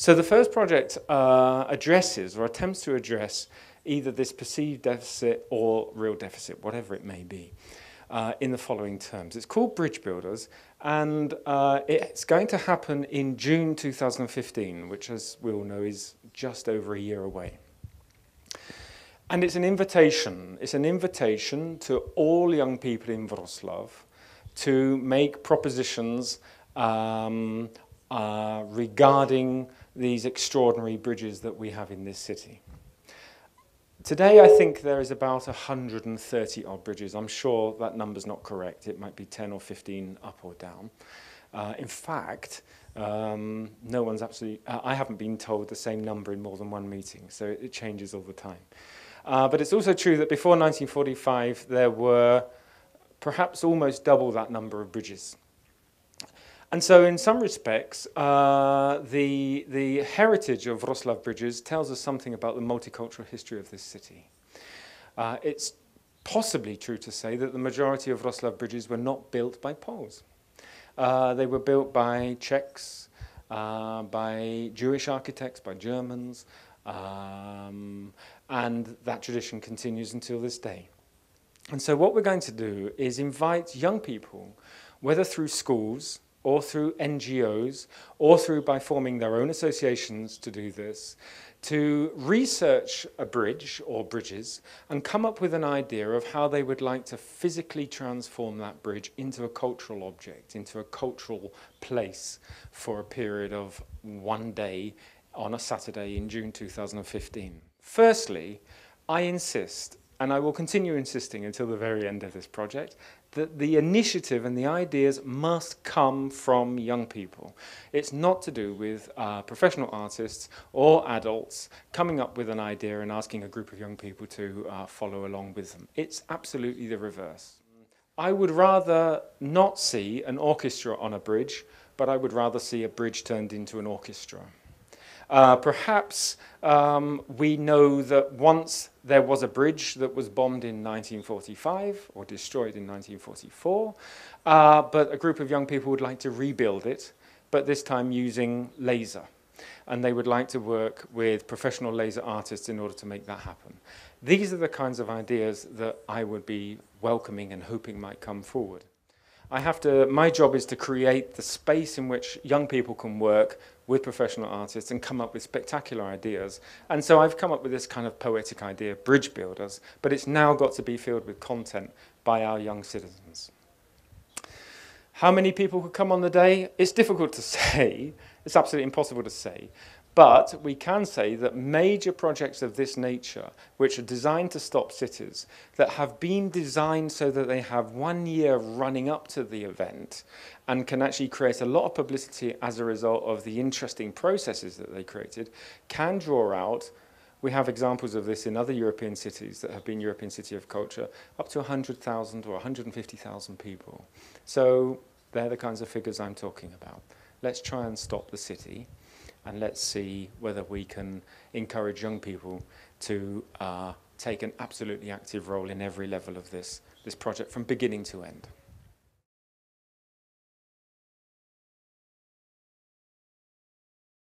So the first project addresses or attempts to address either this perceived deficit or real deficit, whatever it may be, in the following terms. It's called Bridge Builders, and it's going to happen in June 2015, which, as we all know, is just over a year away. And it's an invitation. It's an invitation to all young people in Wrocław to make propositions regarding these extraordinary bridges that we have in this city. Today, I think there is about 130 odd bridges. I'm sure that number's not correct. It might be 10 or 15 up or down. In fact, no one's absolutely, I haven't been told the same number in more than one meeting, so it changes all the time. But it's also true that before 1945, there were perhaps almost double that number of bridges. And so in some respects, the heritage of Wrocław bridges tells us something about the multicultural history of this city. It's possibly true to say that the majority of Wrocław bridges were not built by Poles. They were built by Czechs, by Jewish architects, by Germans, and that tradition continues until this day. And so what we're going to do is invite young people, whether through schools, or through NGOs, or through by forming their own associations to do this, to research a bridge or bridges and come up with an idea of how they would like to physically transform that bridge into a cultural object, into a cultural place for a period of one day on a Saturday in June 2015. Firstly, I insist, and I will continue insisting until the very end of this project, that the initiative and the ideas must come from young people. It's not to do with professional artists or adults coming up with an idea and asking a group of young people to follow along with them. It's absolutely the reverse. I would rather not see an orchestra on a bridge, but I would rather see a bridge turned into an orchestra. Perhaps we know that once there was a bridge that was bombed in 1945 or destroyed in 1944, but a group of young people would like to rebuild it, but this time using laser. And they would like to work with professional laser artists in order to make that happen. These are the kinds of ideas that I would be welcoming and hoping might come forward. My job is to create the space in which young people can work with professional artists and come up with spectacular ideas. And so I've come up with this kind of poetic idea, Bridge Builders, but it's now got to be filled with content by our young citizens. How many people could come on the day? It's difficult to say. It's absolutely impossible to say. But we can say that major projects of this nature, which are designed to stop cities, that have been designed so that they have 1 year running up to the event and can actually create a lot of publicity as a result of the interesting processes that they created, can draw out, we have examples of this in other European cities that have been European City of Culture, up to 100,000 or 150,000 people. So they're the kinds of figures I'm talking about. Let's try and stop the city. And let's see whether we can encourage young people to take an absolutely active role in every level of this project from beginning to end.